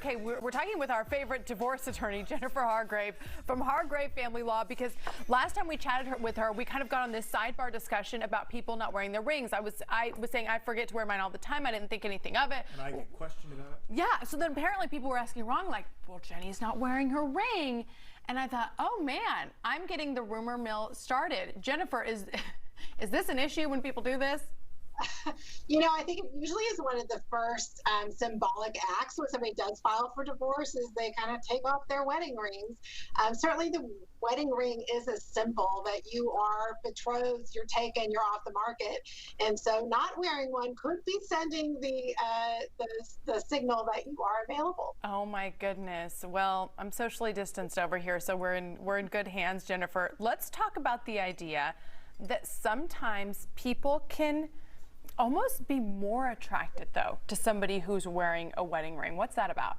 Okay, we're talking with our favorite divorce attorney, Jennifer Hargrave from Hargrave Family Law, because last time we chatted with her, we kind of got on this sidebar discussion about people not wearing their rings. I was saying I forget to wear mine all the time. I didn't think anything of it. And I get questioned about it. Yeah, so then apparently people were asking wrong, like, well, Jenny's not wearing her ring. And I thought, oh man, I'm getting the rumor mill started. Jennifer, is this an issue when people do this? You know, I think it usually is one of the first symbolic acts when somebody does file for divorce is they kind of take off their wedding rings. Certainly the wedding ring is a symbol that you are betrothed, you're taken, you're off the market. And so not wearing one could be sending the signal that you are available. Oh my goodness. Well, I'm socially distanced over here, so we're in good hands, Jennifer. Let's talk about the idea that sometimes people can almost be more attracted, though, to somebody who's wearing a wedding ring. What's that about?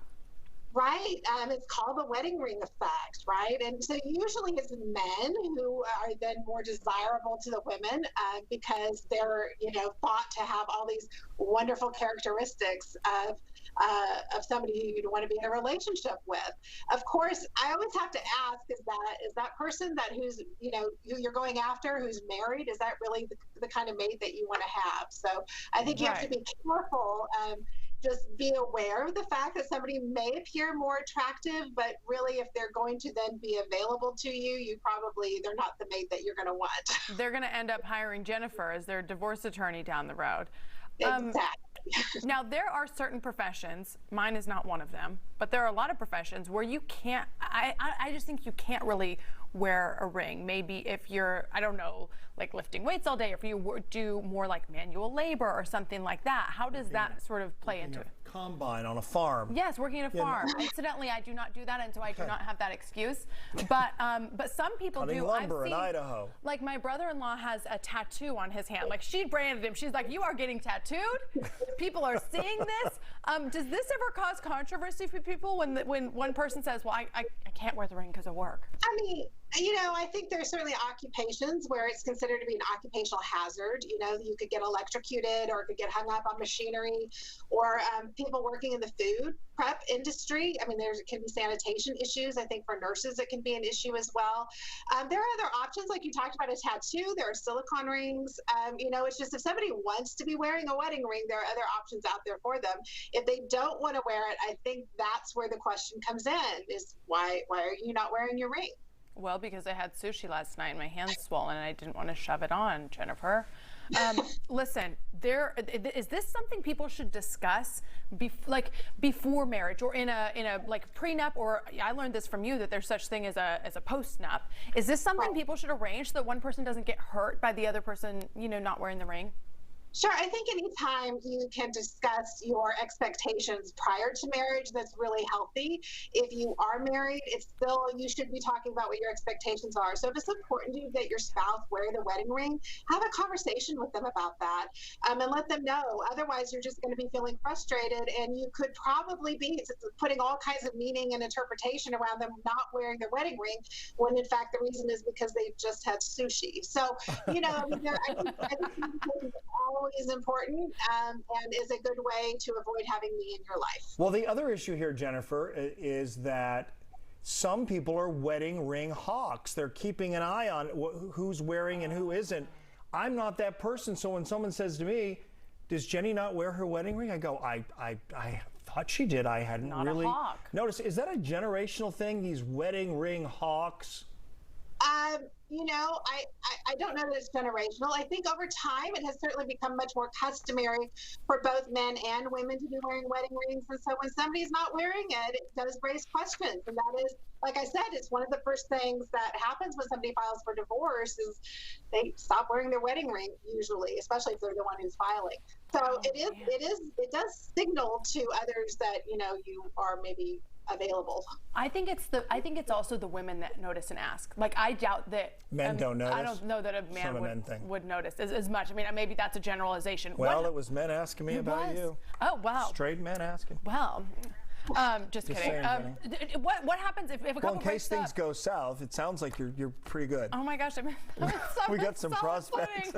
Right. It's called the wedding ring effect, right? And so usually it's men who are then more desirable to the women because they're, thought to have all these wonderful characteristics of somebody who you'd want to be in a relationship with. Of course, I always have to ask, is that person who's, who you're going after, who's married, is that really the kind of mate that you want to have? So I think you have to be careful. Just be aware of the fact that somebody may appear more attractive, but really if they're going to then be available to you, they're not the mate that you're going to want. They're going to end up hiring Jennifer as their divorce attorney down the road. Exactly. Now, there are certain professions, mine is not one of them, but there are a lot of professions where you can't, I just think you can't really wear a ring. Maybe if you're, I don't know, like lifting weights all day, if you do more like manual labor or something like that. How does that sort of play into it? Combine on a farm. Yes, working at a farm. Incidentally, I do not do that, and so I do not have that excuse. But some people Cutting do. lumber in Idaho. Like my brother-in-law has a tattoo on his hand. Like she branded him. She's like, "You are getting tattooed. People are seeing this." Does this ever cause controversy for people when one person says, "Well, I can't wear the ring because of work"? I mean, I think there's certainly occupations where it's considered to be an occupational hazard. You could get electrocuted or could get hung up on machinery, or people working in the food prep industry. I mean, there can be sanitation issues. I think for nurses, it can be an issue as well. There are other options, like you talked about a tattoo. There are silicone rings. It's just if somebody wants to be wearing a wedding ring, there are other options out there for them. If they don't want to wear it, I think that's where the question comes in: is why are you not wearing your ring? Well, because I had sushi last night and my hand's swollen and I didn't want to shove it on, Jennifer. Listen, is this something people should discuss before marriage or in a like prenup, or I learned this from you that there's such thing as a postnup. Is this something people should arrange so that one person doesn't get hurt by the other person, not wearing the ring? Sure. I think anytime you can discuss your expectations prior to marriage, that's really healthy. If you are married, you should be talking about what your expectations are. So if it's important to you that your spouse wear the wedding ring, have a conversation with them about that and let them know. Otherwise, you're just going to be feeling frustrated, and you could probably be putting all kinds of meaning and interpretation around them not wearing their wedding ring, when in fact the reason is because they just had sushi. So, I think is important and is a good way to avoid having me in your life. Well, the other issue here, Jennifer, is that some people are wedding ring hawks. They're keeping an eye on who's wearing and who isn't. I'm not that person, so when someone says to me, "Does Jenny not wear her wedding ring?" I go, I thought she did. I hadn't not really a hawk. noticed. Is that a generational thing, these wedding ring hawks? I don't know that it's generational. I think over time it has certainly become much more customary for both men and women to be wearing wedding rings. And so when somebody's not wearing it, it does raise questions. And that is, like I said, it's one of the first things that happens when somebody files for divorce is they stop wearing their wedding ring usually, especially if they're the one who's filing. So it does signal to others that, you are maybe available. I think it's also the women that notice and ask. Like, I doubt that men don't notice. I don't know that a man would notice as much. I mean, maybe that's a generalization. Well, it was men asking me about you. Oh, wow. Straight men asking. Well, just kidding. Saying, what happens if a couple in case things go south? It sounds like you're pretty good. Oh my gosh, we got some prospects.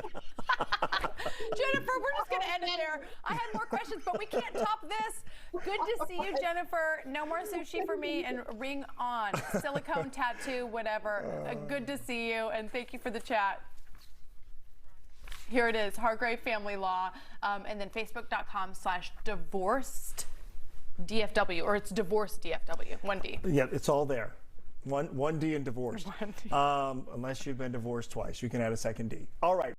Jennifer, we're just going to end it there. I had more questions, but we can't top this. Good to see you, Jennifer. No more sushi for me, and ring on. Silicone tattoo, whatever. Good to see you, and thank you for the chat. Here it is, Hargrave Family Law, and then facebook.com/divorced DFW, or it's divorced DFW, 1D. Yeah, it's all there. One D and divorced. Unless you've been divorced twice, you can add a second D. All right.